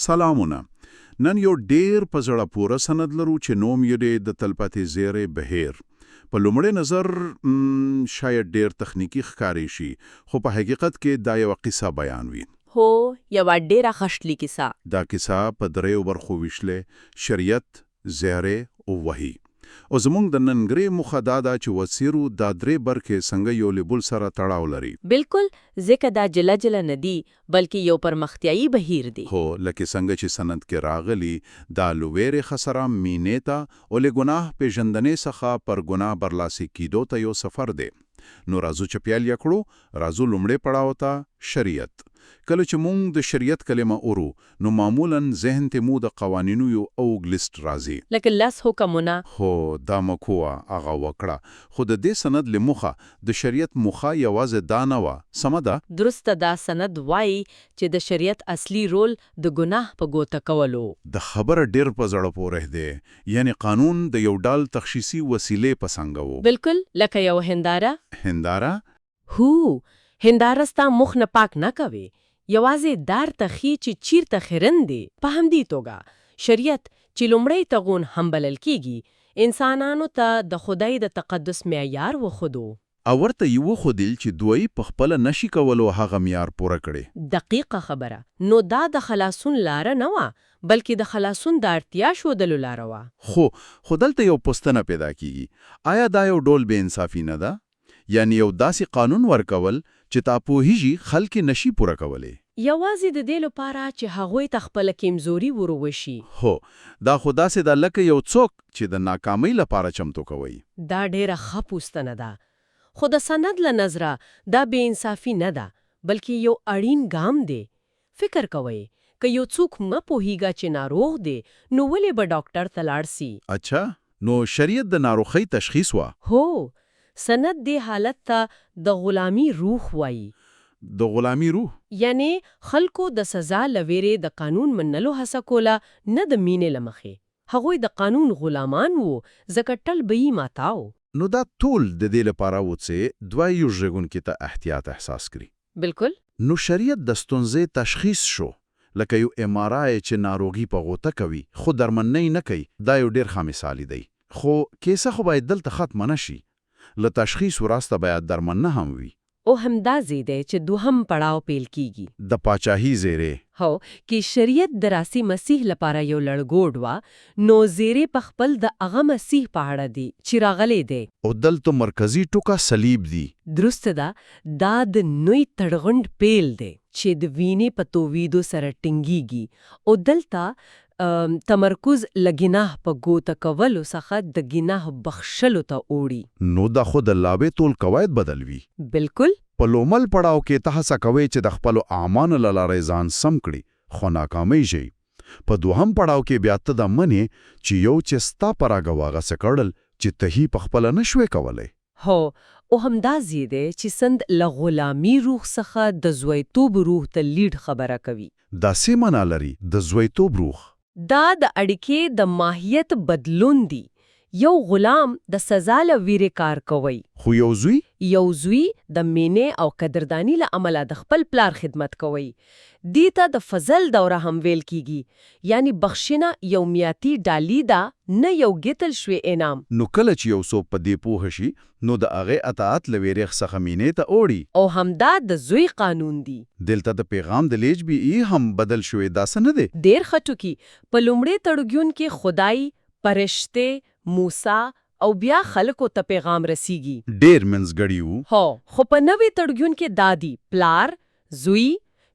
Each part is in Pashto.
سلامونه. نن یو ډیر په زړه پوره سند لرو چې نوم یې د تلپاتې زیری بهیر. په لومړی نظر شاید ډیر تخنیکی ښکاری شي، خو په حقیقت کې دا یو قصه بیان وي. هو، یوه ډیره خشلی کیسه. دا کیسه په دریو برخو ویشلې: شریعت، زیری او وحی. او زمونږ د ننګرې موخه دا ده چې وڅیرو دا درې برخې څنګه یو له بل سره تړاو لري. بالکل، ځکه دا جلا جلا نه دي بلکې یو پرمختیایي بهیر دی. هو، لکه څنګه چې سند کې راغلی، دا لویرې خسره مینې ته او له ګناه پیژندنې څخه پر ګناه برلاسي کیدو ته یو سفر دی. نو راځو چې پیل یې کړو. راځو لومړی پړاو ته، شریعت. کله چې مونږ د شریعت کلمه اورو نو معمولاً ذهن ته مو د قوانینو یو اوږد لیست راځي، لکه 10 حکمونه. هو، دا مکوه هغه وکړه. خو د دې سند له مخه د شریعت مخه یوازې دا نه وه. سمه ده؟ درسته. دا سند وایي چې د شریعت اصلي رول د ګناه په ګوته کولو. د خبره ډیر په زړه پورې دی، یعنی قانون د یو ډول تخصیصي وسیلې په څنګه وو. بالکل، لکه یو هنداره. هو، هنداره ستا مخ نه پاک نه کوي، یوازې دار ته خي چې چیرته خیرن دی. په همدې توګه شریعت چې لومړی تغون هم بلل کیږي، انسانانو ته د خدای د تقدس معیار وښودو. او ورته یې وښودل چې دوی په خپله نشي کولو هغه معیار پوره کړي. دقیقه خبره. نو دا د خلاصون لاره نه وه، بلکې د خلاصون د اړتیا ښودلو لاره وه. خو دلته یو پوښتنه پیدا کیږي: آیا دا یو ډول بې انصافي نه ده؟ یعنی یو داسې قانون ورکول چې تا پوهیږي خلک نشي پوره کولی، یوازې د دې لپاره چې هغوی ته خپله کمزوري وروشي. هو، دا خو داسې ده لکه یو څوک چې د ناکامۍ لپاره چمتو کوي. دا ډیره ښه پوښتنه ده. خو د سند له نظره دا بې انصافي نه ده، بلکې یو اړین ګام دی. فکر کوئ، که یو څوک پوهیږي چې ناروغ دی، نو ولې به ډاکټر ته لاړ سي؟ اچھا، نو شریعت د ناروغۍ تشخیص وا. هو، سند دی حالت ته د غلامی روح وایي. د غلامی روح یعنی خلکو د سزا لویره د قانون منلو هڅه کوله، نه د مینې لمخې. هغوی د قانون غلامان وو، ځکه ټل به یې ماتاو. نو دا ټول د دې لپاره و چې دوی یو ژغونکي ته احتیاط احساس کړي. بالکل. نو شریعت د ستونزې تشخیص شو، لکه یو امارای چې ناروغي په غوته کوي خو درمنۍ نه کوي. دا یو ډیر ښه مثال دی. خو کیسه خو باید دلته ختمه نشي. له تشخیص وروسته باید درمنه هم وي. او همدا زیده چې دوهم پړاو پیل کیږي، د پاچاهي زیری. هو، کې شریعت د راسي مسیح لپاره یو لړګوډ وا. نو زیری په خپل د هغه مسیح په اړه دی چې راغلی دی. او دلته مرکزی ټوکه صلیب دی. درسته ده. دا د نوی تړغند پیل دی چې د وینې په توویدو سره ټینګیږي. او دلته تمرکز لګناه په ګوته کولو څخه د ګناه بخښلو ته اوړي. نو دا خو د لابې ټول قواعد بدلوي. بالکل. په لومل پړاو کې ته هڅه کوي چې د خپلو اعمالو له لارې ځان سم کړي، خو ناکامۍ شي. په دوهم پړاو کې بیا ته د منې چې یو چې ستا پر هغه واغسه کړل چې ته یې په خپله نشوې کولی. هو، او همدا زیده چې سند له غلامي روح څخه د زویتوب روح ته لیډ خبره کوي. دا څه معنا لري، د زویتوب روح؟ دا د اړیکې د ماهیت بدلون دی. یو غلام د سزا له ویرې کار کوي، خو یو زوی د مینې او قدردانی له امله د خپل پلار خدمت کوي. دې ته د فضل دوره هم ویل کیږي، یعنی بخښنه یو میاتی ډالۍ ده، نه یو ګټل شوی انعام. نو کله چې یو څوک په دې پوه شي، نو د هغې اطاعت له ویرې څخه مینې ته اوړي. او همدا د زوی قانون دی. دلته د پیغام د لیج بي هم بدل شوی، داسې نه دی؟ ډیر ښه ټکي. په لومړي تړګون کې خدای، فرشته، موسی او بیا خلکو ته پیغام رسیږي. ډیر منځګړي وو. هو، خو په نوې تړګون کې دادی پلار، زوی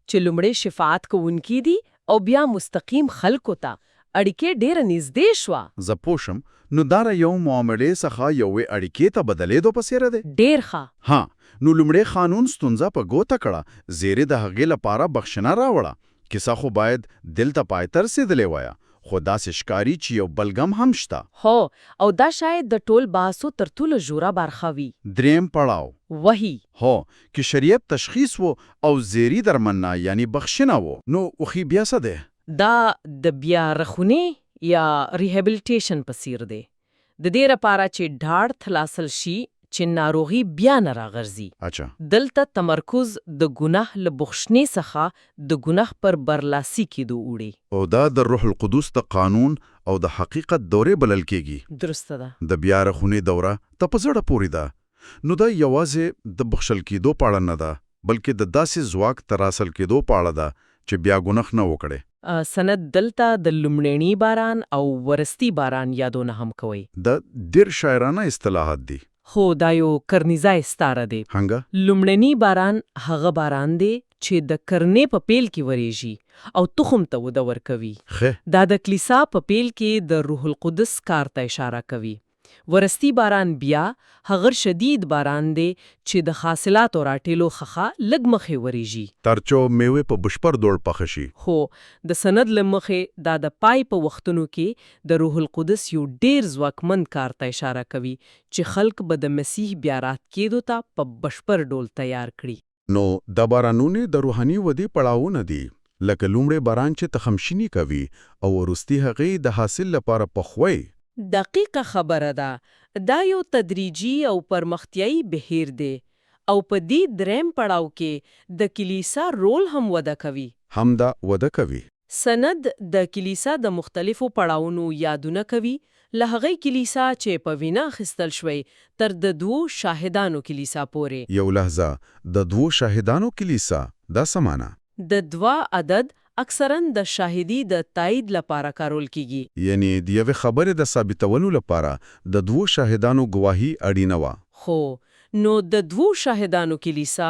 چې لومړی شفاعت کوونکی دی، او بیا مستقیم خلکو ته. اړیکې ډیره نږدې شوه. زه پوه شم. نو دا یو معاملې څخه یوې اړیکې ته بدلېدو په څیره دی. ډیر ښه. ها، نو لومړی قانون ستونزه په ګوته کړه، زیری د هغې لپاره بخښنه راوړه. کیسه خو باید دلته پای ته رسېدلې وایه، خو داسې ښکاري چې یو بلګم هم شته. هو، او دا شاید د ټول بحثو تر ټولو ژوره برخه وي. دریم پړاو، وحی. هو، کې شریعت تشخیص وو او زیری درمنه یعنی بخښنه وو. نو وخی بیا څه دی؟ دا د بیا رخونې یا ریهابیلیټیشن په څیر دی. د دې لپاره چې ډاډ خلاصل شي چې ناروغي بیا نه راغرزي. اچھا دلته تمرکز د ګناه له بخښنې څخه د ګناه پر برلاسي کېدو وړي. او دا د روح القدس د قانون او د حقیقت دورې بلل کېږي. درسته ده. د بیا رخونې دوره ته په زړه پورې ده. نو دا یوازې د بخښل کېدو په اړه نه ده، بلکې د داسې ځواک تر حاصل کېدو په اړه ده چې بیا ګناه نه وکړي. سند دلته د لومړني باران او ورستی باران یادونه هم کوي. د ډېر شاعرانه اصطلاحات دي. خو دا یو کرنیزه استاره دی. هنګه لومړني باران هغه باران دی چې د کرنې په پیل کې وریږي او تخم ته وده ورکوي. دا د کلیسا په پیل کې د روح القدس کار ته اشاره کوي. ورستی باران بیا هغه شدید باران دی چې د حاصلاتو راټیلو خخه لږ مخې وریږي ترڅو میوه په بشپړ ډول پخه شي. خو د سند له مخې دا د پای په وختونو کې د روح القدس یو ډیر ځواکمن کار ته اشاره کوي چې خلک به د مسیح بیا رات کېدو ته په بشپړ ډول تیار کړي. نو د بارانونو د روحاني ودې پړاوونه دي، لکه لومړی باران چې تخمشینی کوي او ورستی هغه د حاصل لپاره پخوي. دقیقه خبره ده. دا یو تدریجي او پرمختیايي بهیر دی او په دې دریم پړاو کې د کلیسا رول هم وده کوي. همدا وده کوي. سند د کلیسا د مختلفو پړاوونو یادونه کوي، له هغې کلیسا چې په وینا اخیستل شوی تر د 2 شاهدانو کلیسا پورې. یو لحظه، د 2 شاهدانو کلیسا دا سمانه؟ د 2 عدد اکثراً د شاهدی د تایید لپاره کارول کیږي. یعنی د یوې خبرې د ثابتولو لپاره د 2 شاهدانو گواهی اړینه وه. خو نو د 2 شاهدانو کلیسا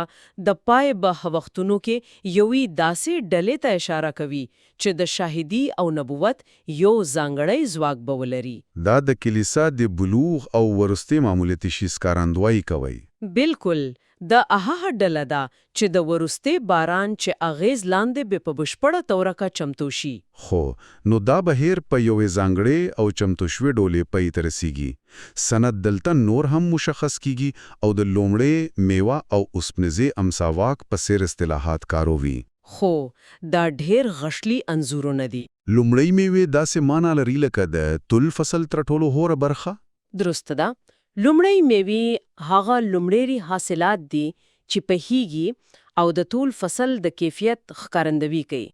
د پای به وختونو کې یوې داسې ډلې ته اشاره کوي چې د شاهدی او نبوت یو ځانګړی ځواک به ولري. دا د کلیسا د بلوغ او ورستی معمولیتي شي ښکارندویي کوي. بالکل. د هغه ډله ده چې د ورسته باران چې اغیز لاندې به په بشپړه توګه کا چمتو شي. خو نو دا بهیر په یوې ځانګړې او چمتو شوې ډولې پای ته رسیږي. سند دلته نور هم مشخص کیږي او د لومړی میوه او اوسپنیزي امساواک په سیر اصطلاحات کاروي. خو دا ډېر غشلی انزورونه دي. لومړی میوه داسې معنا لري لکه د تل فصل تر ټولو هوره برخه. درسته ده. لومړی میوې هغه لومړی حاصلات دي چې په هیږي او د ټول فصل د کیفیت ښکارندوي کوي.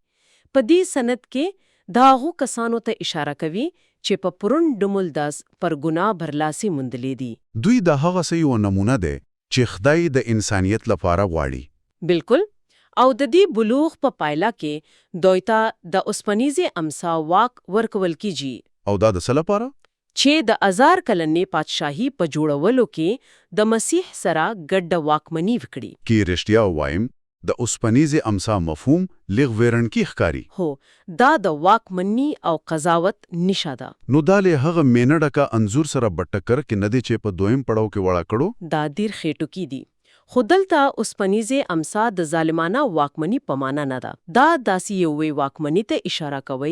په دې سند کې دا هغو کسانو ته اشاره کوي چې په پرون ډمولداس پر ګناه برلاسي موندلې دي. دوی د هغه څه یو نمونه ده چې خدای د انسانیت لپاره غواړي. بالکل. او د دې بلوغ په پایله کې دوی ته د اوسپنیزي امسا واک ورکول کیږي. او دا د څه لپاره؟ چې د 1000 کلنې پادشاهي په جوړولو کې د مسیح سره ګډه واکمني وکړي. کې رښتیا وایم د اوسپنیزي امسا مفهوم لږ ویرنکی ښکاري. هو، دا د واکمني او قضاوت نشه ده. نو دا له هغه مینډه کا انزور سره بټکر کې نه دی چې په دویم پړاو کې وړا کړو. دا ډیر خېټو کې دي. خو دلته اوسپنیزي امسا د ظالمانه واکمني په معنا نه ده. دا داسې یوې واکمني ته اشاره کوي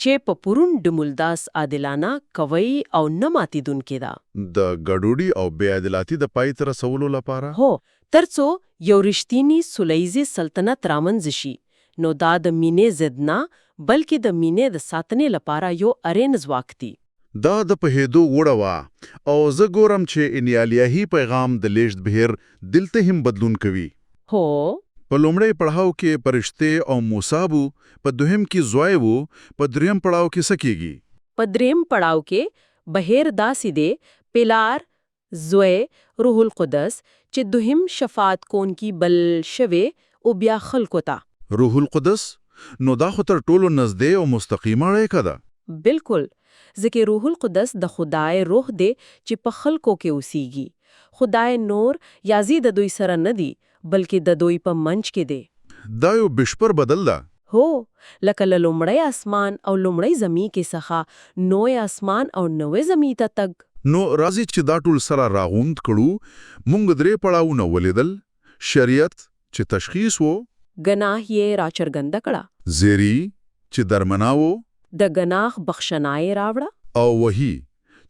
چې په پرون ډمولداس عادلانه کوي او نه ماتیدونکې ده. د ګډوډي او بې عدالتۍ د پای تر رسولو لپاره. هو، ترڅو یو رښتینی سولیزي سلطنت رامنځ شي. نو دا د مینې ضد نه بلکې د مینې د ساتنې لپاره یو اړین ځواک دی. دا د پهېدو وړه وه او زه ګورم چې انیالیاهي پیغام د لیږد بهیر دلته هم بدلون کوي. هو، په لومړی پړاو کې پرشته او موسی په دویم کې زوی وو، په دریم پړاو کې څه کیږي؟ په دریم پړاو کې بهیر داسې دی، پلار، زوی، روح القدس چې دویم شفاعت کونکي بل شوی او بیا خلکو ته. روح القدس نو دا خو تر ټولو نږدې او مستقیمه اړیکه ده. بالکل. ځکه روح القدس د خدای روح دی چې په خلکو کې اوسېږي. خدای نور یازي د دوی سره نه دی بلکې د دوی په منځ کې دی. دا یو بشپړ بدل ده. هو، لکه له لومړی اسمان او لومړی زمي کې څخه نوې اسمان او نوې زمي ته تګ. نو راځي چې دا ټول سره راغوند کړو. مونږ درې پړاوونه ولیدل. شریعت چې تشخیص وو، ګناه یې راچرګنده کړه. زیری چې درمنا وو، د ګناه بخښنای راوړه. او وਹੀ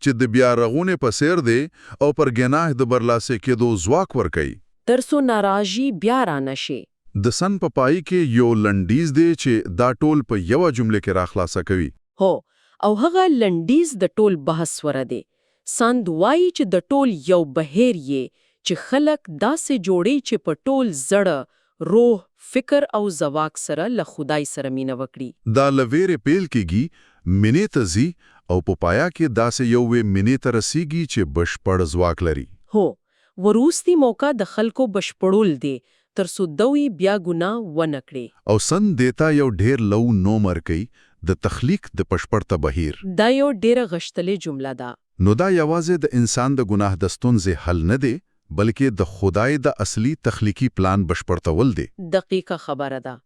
چې د بیا رغونې په سیر دی او پر ګناه د برلاسه کېدو ځواک ورکوي. ترڅو ناراضي بیا را نشي. د سن په پای کې یو لنډیز دی چې دا ټول په یوه جمله کې راخلاصه کوي. هو، او هغه لنډیز د ټول بحث وره دی ساند وایي چې د ټول یو بهیر یې چې خلک داسې جوړي چې په ټول زړه، روح، فکر او زواک سره له خدای سره مینه وکړي. دا لویرې پیل کېږي منې ته ځي او په پایا کې داسې یو وې منې ته رسیږي چې بشپړ ځواک لري. هو، وروستي موقع د خلکو بشپړول دی تر څو دوی بیا ګناه ونه کړي. او سن دیتا یو ډیر لو نومر کوي د تخلیق د پشپړته بهیر. دا یو ډیره غشتلې جمله ده. نو دا یوازې د انسان د ګناه د ستونزې حل نه دی، بلکې د خدای د اصلي تخلیقي پلان بشپړتول دی. دقیقه خبره ده.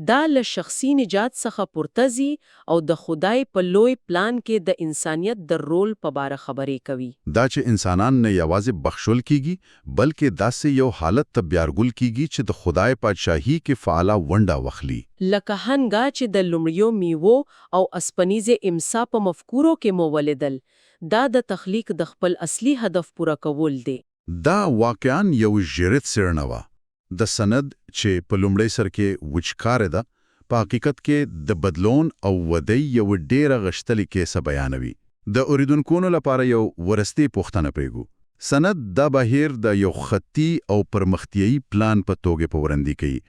دا له شخصي نجات څخه پورتزي او د خدای په لوی پلان کې د انسانیت د رول په باره خبرې کوي. دا چې انسانان نه یوازې بخښل کیږي، بلکې داسې یو حالت ته بیارګل کیږي چې د خدای پادشاهي کې فعاله ونډه واخلي. لکه هنګا چې د لومړیو میوو او اسپنیزې امسا په مفکورو کې مو ولیدل، دا د تخلیق د خپل اصلي هدف پوره کول دی. دا واقعاً یو ژړت څېړنه وه. د سند چې په لومړی سر کې وچکاره ده، په حقیقت کې د بدلون او ودې یو ډیره غښتلې کیسه بیانوي. د اوریدونکو لپاره یو ورستي پوښتنه پرېږو. سند دا بهیر د یو خطي او پرمختیایي پلان په توګه پوړاندې کوي.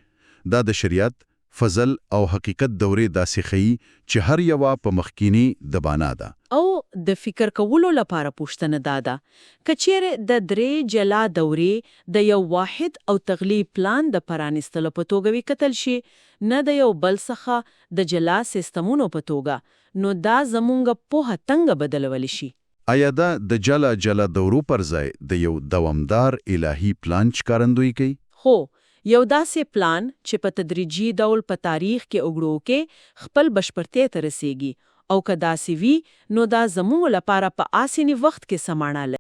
دا د شریعت، فضل او حقیقت دورې داسې ښیي چې هر یوه په مخکینی دبانا ده. او د فکر کولو لپاره پوښتنه داده که چیرې د درې جلا دورې د یو واحد او تغلیب پلان د پرانستلو په توګه وکتل شي، نه د یو بل څخه د جلا سیستمونو په توګه، نو دا زمونږ پوهه څنګه بدلولی شي؟ آیا دا د جلا دورو پر ځای د یو دوامدار الهي پلان ښکارندویي کوي؟ هو، یو داسې پلان چې په تدریجي ډول په تاریخ کې اوږدو کې خپل بشپړتیا ته رسیږي، او که داسې وي نو دا زموږ لپاره په آساني وخت کې سماړه